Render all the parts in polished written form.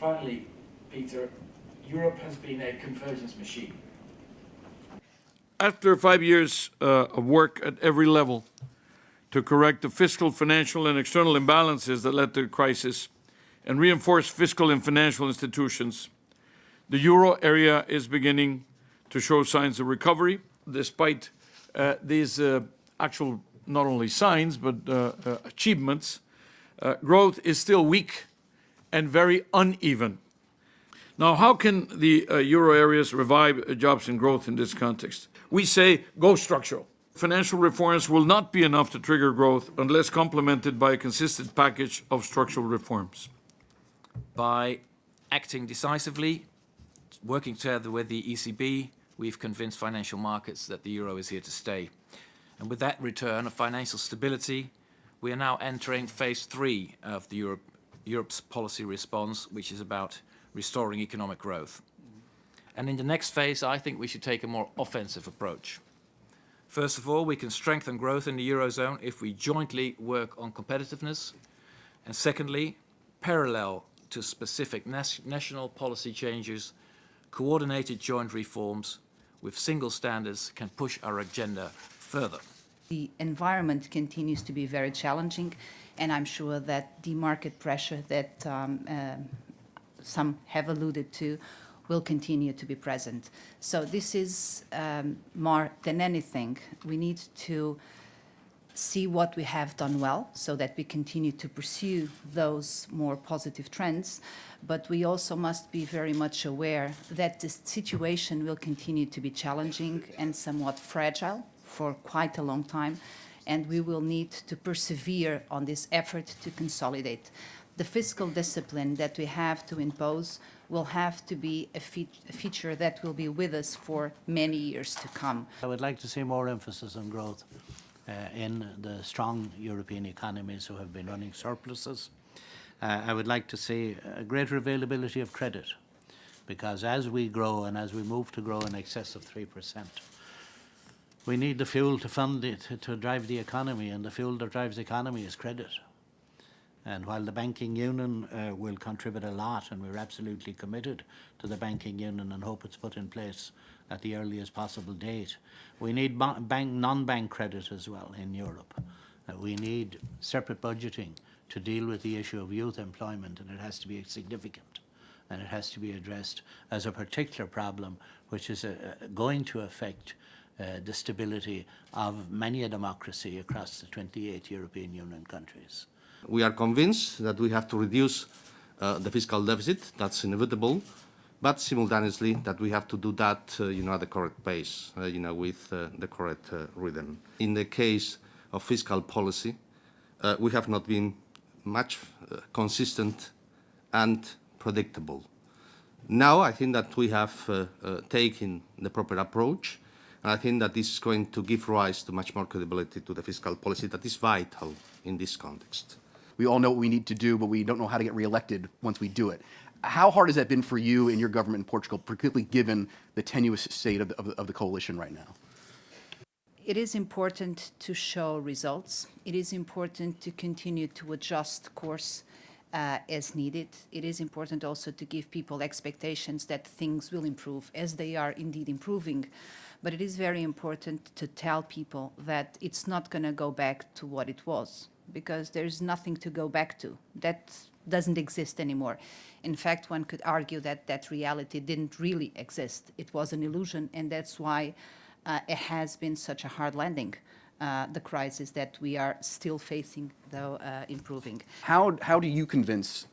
Finally, Peter, Europe has been a convergence machine. After 5 years of work at every level to correct the fiscal, financial, and external imbalances that led to the crisis and reinforce fiscal and financial institutions, the euro area is beginning to show signs of recovery. Despite these actual not only signs but achievements, growth is still weak and very uneven. Now, how can the euro areas revive jobs and growth in this context? We say go structural. Financial reforms will not be enough to trigger growth unless complemented by a consistent package of structural reforms. By acting decisively, working together with the ECB, we've convinced financial markets that the euro is here to stay. And with that return of financial stability, we are now entering phase 3 of the Europe's policy response, which is about restoring economic growth. And in the next phase, I think we should take a more offensive approach. First of all, we can strengthen growth in the Eurozone if we jointly work on competitiveness. And secondly, parallel to specific national policy changes, coordinated joint reforms with single standards can push our agenda further. The environment continues to be very challenging, and I'm sure that the market pressure that some have alluded to will continue to be present. So this is more than anything, we need to see what we have done well so that we continue to pursue those more positive trends. But we also must be very much aware that this situation will continue to be challenging and somewhat fragile for quite a long time. And we will need to persevere on this effort to consolidate. The fiscal discipline that we have to impose will have to be a feature that will be with us for many years to come. I would like to see more emphasis on growth in the strong European economies who have been running surpluses. I would like to see a greater availability of credit, because as we grow and as we move to grow in excess of 3%, we need the fuel to fund it, to drive the economy, and the fuel that drives the economy is credit. And while the banking union will contribute a lot, and we're absolutely committed to the banking union and hope it's put in place at the earliest possible date, we need non-bank credit as well in Europe. We need separate budgeting to deal with the issue of youth employment, and it has to be significant, and it has to be addressed as a particular problem which is going to affect the stability of many a democracy across the 28 European Union countries. We are convinced that we have to reduce the fiscal deficit. That's inevitable, but simultaneously that we have to do that, at the correct pace, with the correct rhythm. In the case of fiscal policy, we have not been much consistent and predictable. Now I think that we have taken the proper approach, and I think that this is going to give rise to much more credibility to the fiscal policy that is vital in this context. We all know what we need to do, but we don't know how to get reelected once we do it. How hard has that been for you and your government in Portugal, particularly given the tenuous state of the coalition right now? It is important to show results. It is important to continue to adjust course as needed. It is important also to give people expectations that things will improve, as they are indeed improving. But it is very important to tell people that it's not going to go back to what it was, because there's nothing to go back to. That doesn't exist anymore. In fact, one could argue that that reality didn't really exist. It was an illusion, and that's why it has been such a hard landing, the crisis that we are still facing, though improving. How do you convince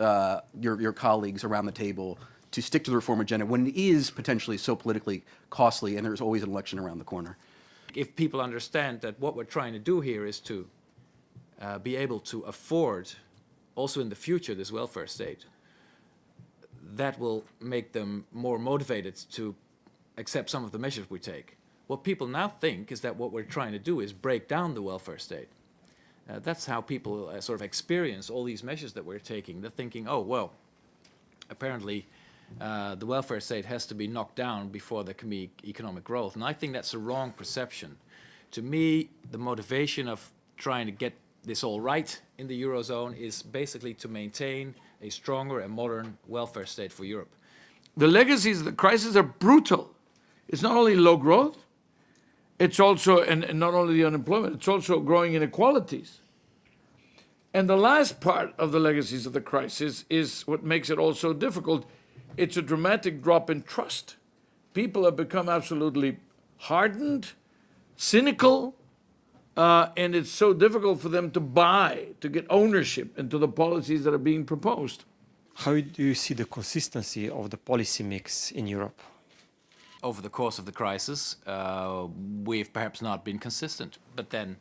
your colleagues around the table to stick to the reform agenda when it is potentially so politically costly and there's always an election around the corner? If people understand that what we're trying to do here is to be able to afford, also in the future, this welfare state, that will make them more motivated to accept some of the measures we take. What people now think is that what we're trying to do is break down the welfare state. That's how people sort of experience all these measures that we're taking. They're thinking, oh, well, apparently the welfare state has to be knocked down before there can be economic growth. And I think that's a wrong perception. To me, the motivation of trying to get this all right in the Eurozone is basically to maintain a stronger and modern welfare state for Europe. The legacies of the crisis are brutal. It's not only low growth, it's also, and not only the unemployment, it's also growing inequalities. And the last part of the legacies of the crisis is what makes it all so difficult. It's a dramatic drop in trust. People have become absolutely hardened, cynical, and it's so difficult for them to buy, to get ownership into the policies that are being proposed. How do you see the consistency of the policy mix in Europe? Over the course of the crisis, we've perhaps not been consistent, but then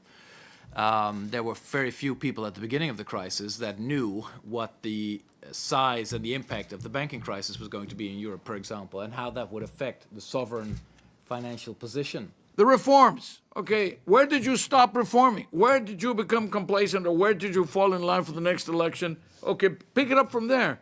there were very few people at the beginning of the crisis that knew what the size and the impact of the banking crisis was going to be in Europe, for example, and how that would affect the sovereign financial position. The reforms, okay, where did you stop reforming? Where did you become complacent, or where did you fall in line for the next election? Okay, pick it up from there.